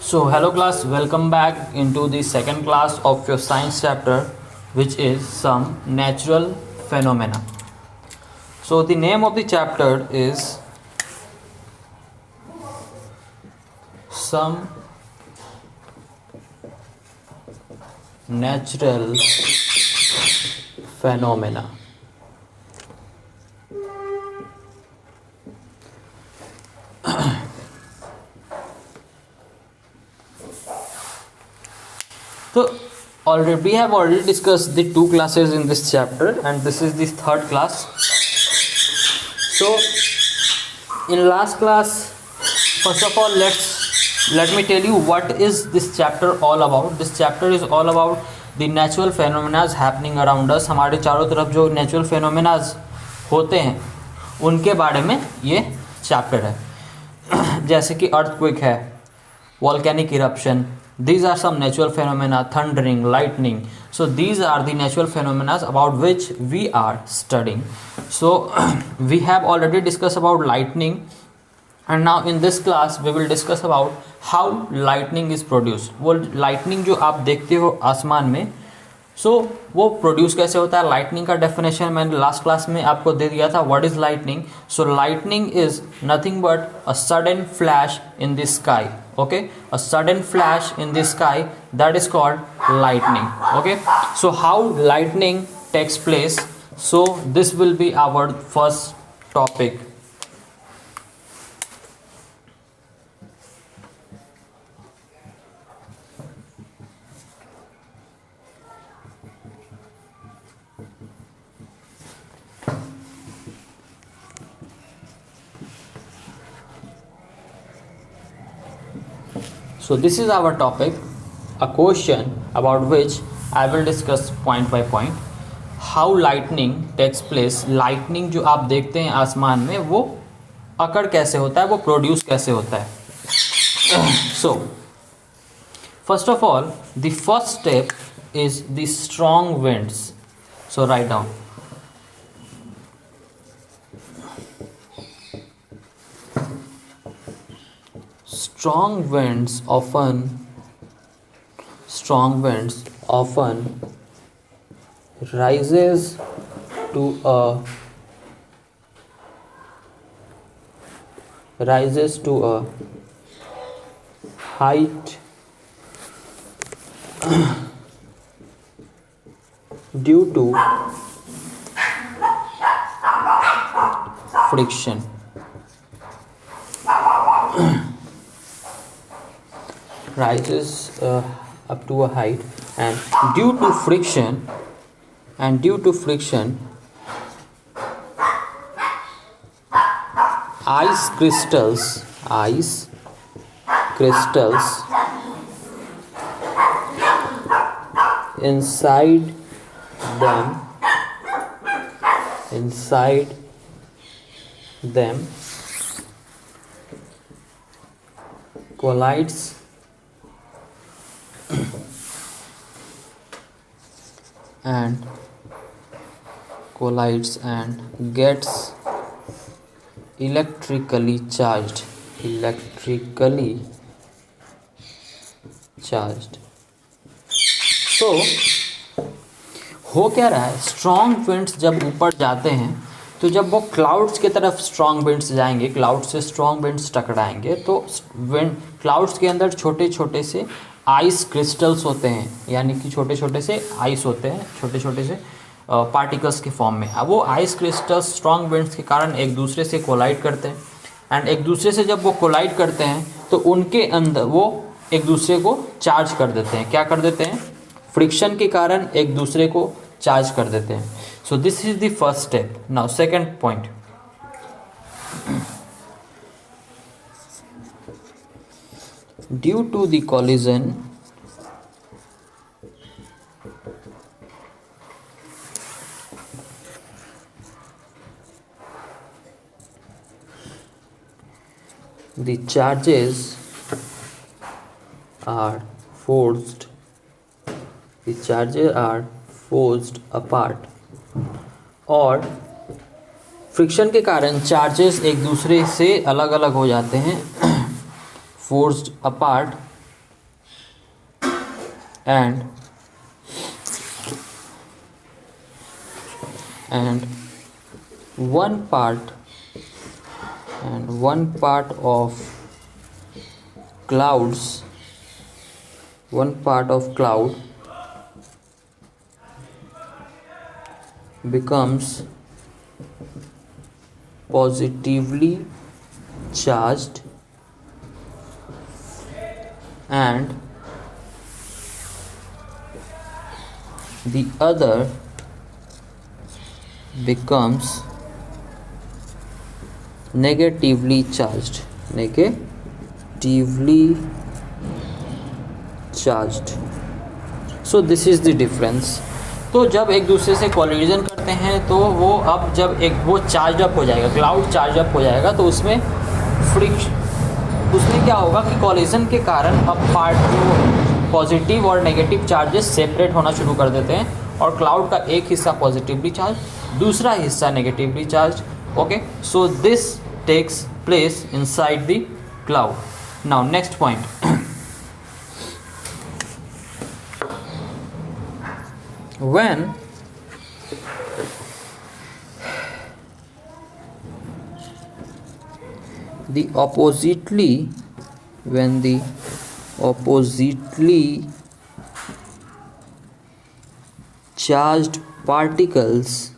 So hello class, welcome back into the second class of your science chapter, which is some natural phenomena. So the name of the chapter is some natural phenomena. So already we have already discussed the two classes in this chapter, and this is the third class. So in last class, first of all, let me tell you what is this chapter all about. This chapter is all about the natural phenomena happening around us. हमारे चारों तरफ जो natural phenomena होते हैं उनके बारे में ये चैप्टर है. जैसे कि earthquake है, volcanic eruption. These are some natural phenomena, thundering, lightning. So these are the natural phenomena about which we are studying. So we have already discussed about lightning, and now in this class we will discuss about how lightning is produced. वो lightning जो आप देखते हो आसमान में, वो produce कैसे होता है. लाइटनिंग का डेफिनेशन मैंने लास्ट क्लास में आपको दे दिया था. What is lightning? So lightning is nothing but a sudden flash in the sky. Okay, a sudden flash in the sky, that is called lightning. Okay, so how lightning takes place. So this will be our first topic. So this is our topic, a question about which I will discuss point by point. How lightning takes place. Lightning जो आप देखते हैं आसमान में वो अकर कैसे होता है, वो प्रोड्यूस कैसे होता है. So first of all, the first step is the strong winds. So write down. Strong winds often rises to a height due to friction. Rises up to a height, and due to friction ice crystals inside them collides and gets electrically charged. So हो क्या रहा है, strong winds जब ऊपर जाते हैं तो जब वो क्लाउड्स की तरफ स्ट्रॉन्ग विंड्स जाएंगे, क्लाउड से स्ट्रॉन्ग विंड्स टकराएंगे, तो विंड क्लाउड्स के अंदर छोटे छोटे से आइस क्रिस्टल्स होते हैं, यानी कि छोटे छोटे से आइस होते हैं, छोटे छोटे से पार्टिकल्स के फॉर्म में. अब वो आइस क्रिस्टल्स स्ट्रॉन्ग विंड्स के कारण एक दूसरे से कोलाइड करते हैं, एंड एक दूसरे से जब वो कोलाइड करते हैं तो उनके अंदर वो एक दूसरे को चार्ज कर देते हैं. क्या कर देते हैं? फ्रिक्शन के कारण एक दूसरे को चार्ज कर देते हैं. So this is the first step. Now second point. Due to the collision the charges are forced apart. और फ्रिक्शन के कारण चार्जेस एक दूसरे से अलग अलग हो जाते हैं. Forced apart and one part of clouds, one part of cloud becomes positively charged and the other becomes negatively charged. So this is the difference. तो जब एक दूसरे से कोलिजन करते हैं तो वो अब जब एक वो चार्ज अप हो जाएगा, क्लाउड चार्ज अप हो जाएगा, तो उसमें उसमें क्या होगा कि कोलिजन के कारण अब पार्ट जो पॉजिटिव और नेगेटिव चार्जेस सेपरेट होना शुरू कर देते हैं और क्लाउड का एक हिस्सा पॉजिटिवली चार्ज, दूसरा हिस्सा negatively charge. Okay, so this takes place inside the cloud. Now next point. when the oppositely charged particles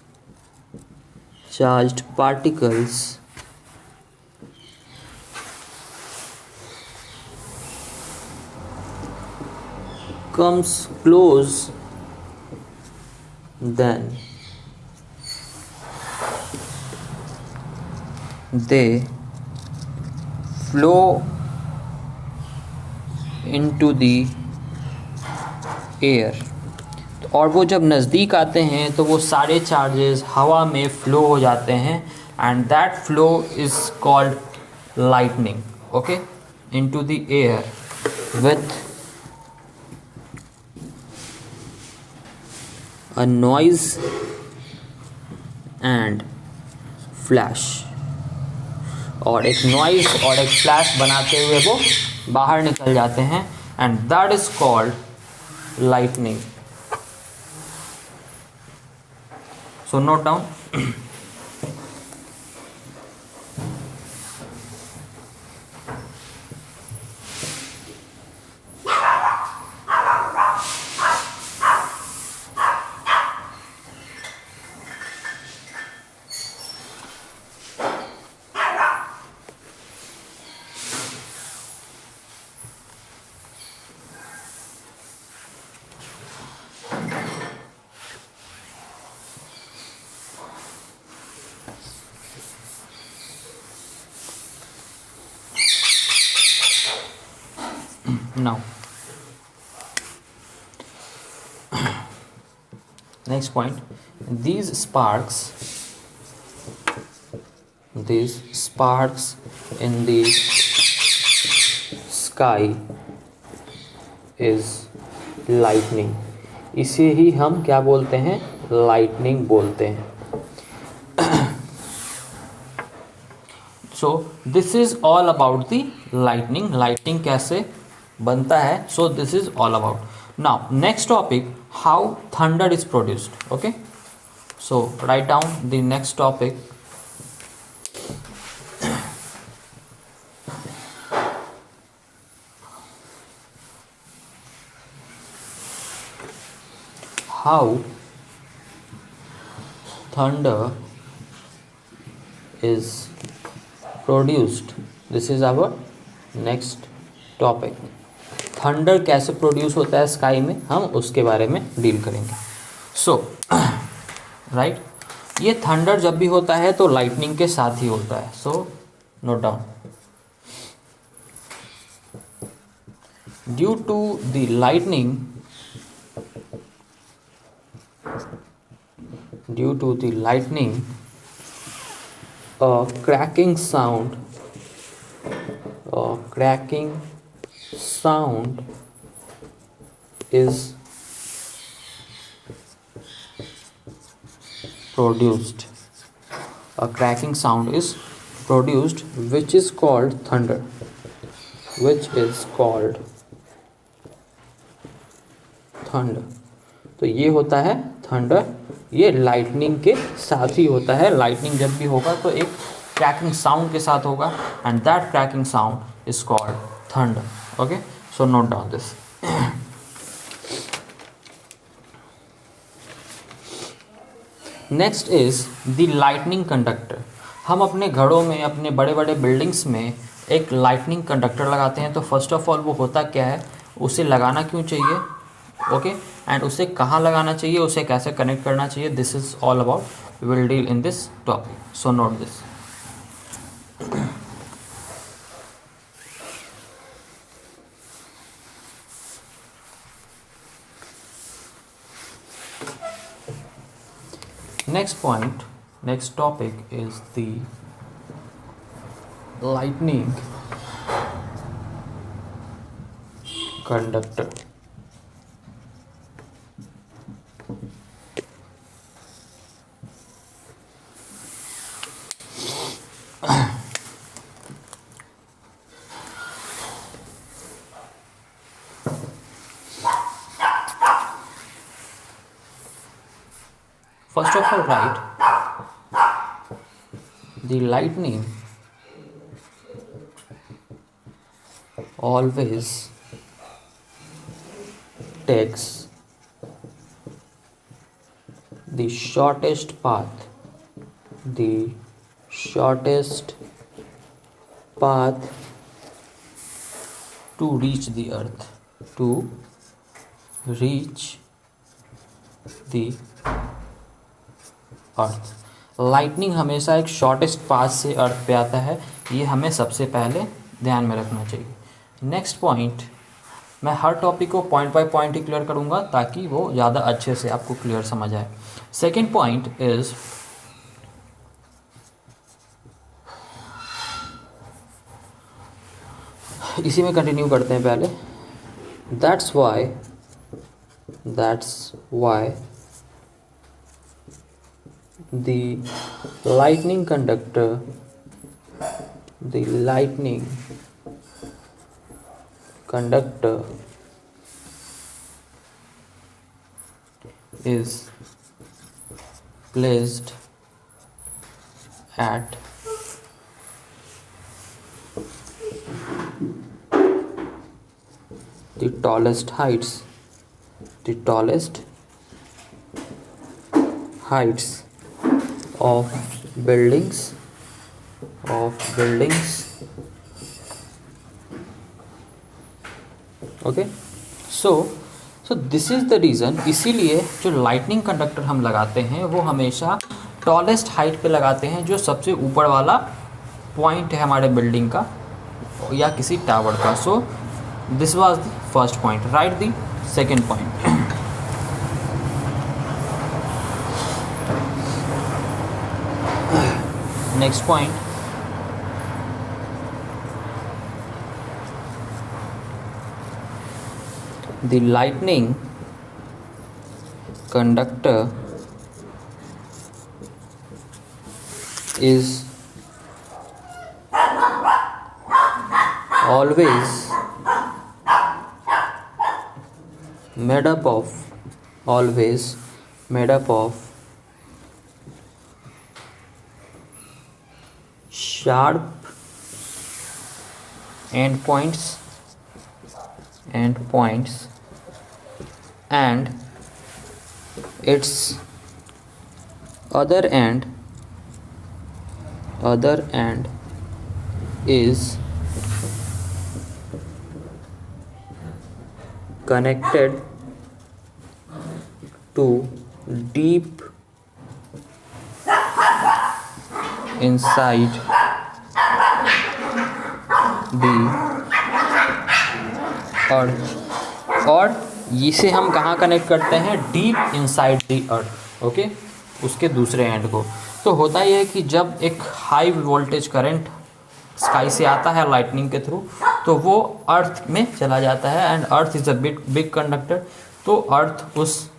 comes close, then they flow into the air. और वो जब नज़दीक आते हैं तो वो सारे चार्जेस हवा में फ्लो हो जाते हैं and that flow is called lightning. Okay, into the air with a noise and flash. और एक नॉइज और एक फ्लैश बनाते हुए वो बाहर निकल जाते हैं and that is called lightning. So note down. Now next point, these sparks in the sky is lightning. इसे ही हम क्या बोलते हैं? लाइटनिंग बोलते हैं. So this is all about the lightning. Lightning कैसे बनता है? So this is all about. Now next topic, how thunder is produced. Okay, so write down the next topic. How thunder is produced. This is our next topic. Thunder कैसे produce होता है sky में, हम उसके बारे में deal करेंगे. सो right, ये थंडर जब भी होता है तो लाइटनिंग के साथ ही होता है. So note down. Due to the lightning, a cracking sound is produced. A cracking sound is produced, which is called thunder. Thunder. तो ये होता है थंडर, ये लाइटनिंग के साथ ही होता है। लाइटनिंग जब भी होगा तो एक क्रैकिंग साउंड के साथ होगा, and that cracking sound is called thunder. Okay, so note down this. Next is the lightning conductor. हम अपने घरों में, अपने बड़े बड़े बिल्डिंग्स में एक लाइटनिंग कंडक्टर लगाते हैं। तो फर्स्ट ऑफ ऑल वो होता क्या है, उसे लगाना क्यों चाहिए, ओके, एंड उसे कहाँ लगाना चाहिए, उसे कैसे कनेक्ट करना चाहिए, this is all about, we will deal in this topic, so note this. Next point, next topic is the lightning conductor. First of all, write the lightning always takes the shortest path, the shortest path to reach the earth, to reach the earth. Lightning हमेशा एक shortest path से अर्थ पे आता है, ये हमें सबसे पहले ध्यान में रखना चाहिए। नेक्स्ट पॉइंट, मैं हर टॉपिक को point by point he clear करूँगा ताकि वो ज़्यादा अच्छे से आपको क्लियर समझ आए। सेकेंड पॉइंट इज इसी में कंटिन्यू करते हैं पहले। That's why the lightning conductor is placed at the tallest heights of buildings okay. So this is the reason, इसीलिए जो लाइटनिंग कंडक्टर हम लगाते हैं वो हमेशा टॉलेस्ट हाइट पे लगाते हैं, जो सबसे ऊपर वाला पॉइंट है हमारे बिल्डिंग का या किसी टावर का। So this was the first point, right the second point. Next point, the lightning conductor is always made up of sharp endpoints and its other end is connected to deep inside the अर्थ। और इसे हम कहाँ connect करते हैं, deep inside the earth, okay, उसके दूसरे and को। तो होता यह है कि जब एक हाई वोल्टेज करंट स्काई से आता है लाइटनिंग के थ्रू, तो वो अर्थ में चला जाता है, and earth is a big conductor, तो अर्थ उस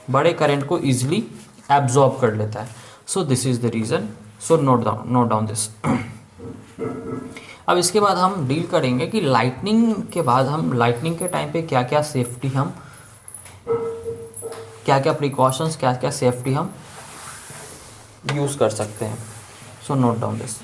बड़े करंट को ईजिली एब्जॉर्ब कर लेता है। So this is the reason, so note down this. अब इसके बाद हम डील करेंगे कि लाइटनिंग के बाद हम लाइटनिंग के टाइम पे क्या क्या सेफ्टी हम क्या क्या प्रिकॉशंस, क्या क्या सेफ्टी हम यूज़ कर सकते हैं. So note down this.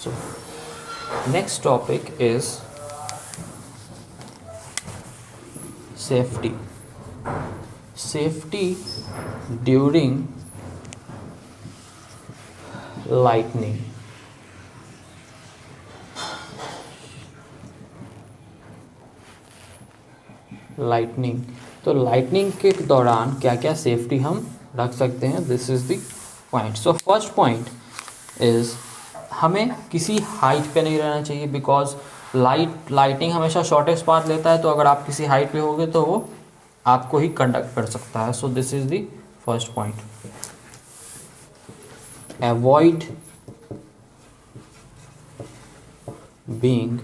So next topic is safety. Safety during lightning. Lightning, तो लाइटनिंग के दौरान क्या क्या सेफ्टी हम रख सकते हैं, this is the point. So first point is हमें किसी हाइट पे नहीं रहना चाहिए, बिकॉज लाइटिंग हमेशा शॉर्टेस्ट पाथ लेता है. तो अगर आप किसी हाइट पे होगे तो वो आपको ही कंडक्ट कर सकता है. So this is the first point. Avoid being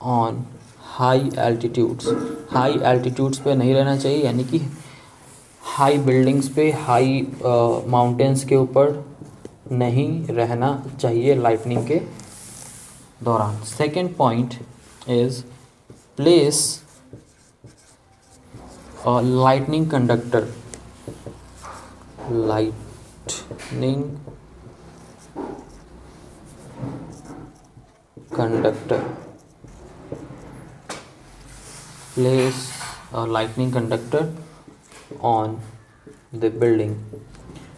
on high altitudes. High altitudes पे नहीं रहना चाहिए, यानी कि हाई बिल्डिंग्स पे, हाई माउंटेन्स के ऊपर नहीं रहना चाहिए लाइटनिंग के दौरान. Second point is place lightning conductor. Lightning conductor, place lightning conductor on the building.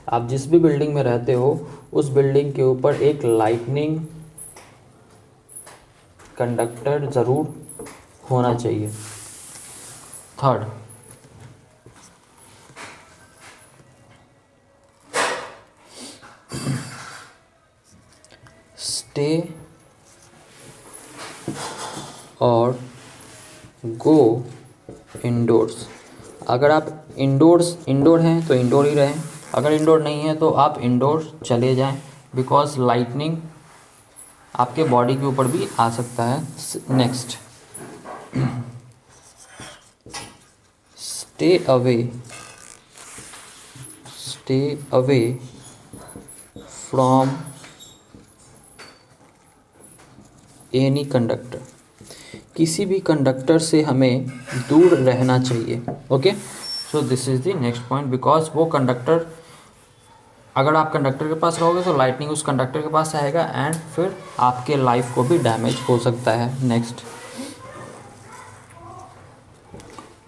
आप जिस भी बिल्डिंग में रहते हो उस बिल्डिंग के ऊपर एक लाइटनिंग कंडक्टर ज़रूर होना चाहिए. थर्ड, स्टे और गो इंडोर्स. अगर आप इंडोर हैं तो इंडोर ही रहें, अगर इंडोर नहीं है तो आप इंडोर चले जाएं, बिकॉज लाइटनिंग आपके बॉडी के ऊपर भी आ सकता है. Next, stay away from any conductor. किसी भी कंडक्टर से हमें दूर रहना चाहिए. Okay, so this is the next point, because वो कंडक्टर, अगर आप कंडक्टर के पास रहोगे तो लाइटनिंग उस कंडक्टर के पास आएगा एंड फिर आपके लाइफ को भी डैमेज हो सकता है. Next,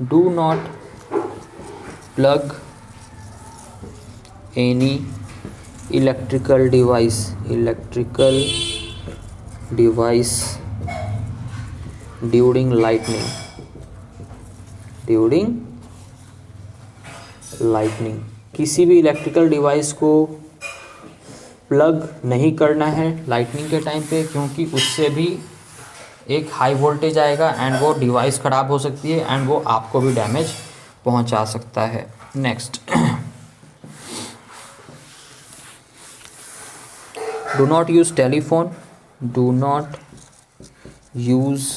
do not plug any electrical device during lightning. किसी भी इलेक्ट्रिकल डिवाइस को प्लग नहीं करना है लाइटनिंग के टाइम पे, क्योंकि उससे भी एक हाई वोल्टेज आएगा एंड वो डिवाइस ख़राब हो सकती है एंड वो आपको भी डैमेज पहुंचा सकता है. Next, do not use telephone. Do not use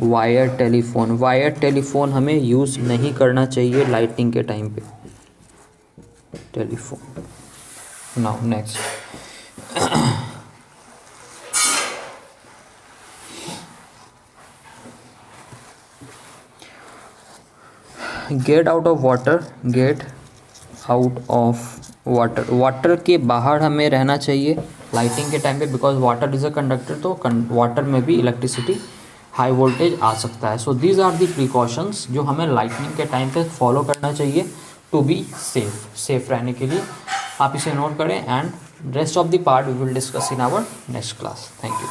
wire telephone. Wire telephone हमें यूज़ नहीं करना चाहिए लाइटनिंग के टाइम पे. Telephone. Now next, get out of water. Water के बाहर हमें रहना चाहिए लाइटिंग के टाइम पे, because water is a conductor. तो वाटर में भी इलेक्ट्रिसिटी, हाई वोल्टेज आ सकता है. So these are the precautions जो हमें लाइटनिंग के टाइम पे फॉलो करना चाहिए टू बी सेफ रहने के लिए. आप इसे नोट करें and rest of the part we will discuss in our next class. Thank you.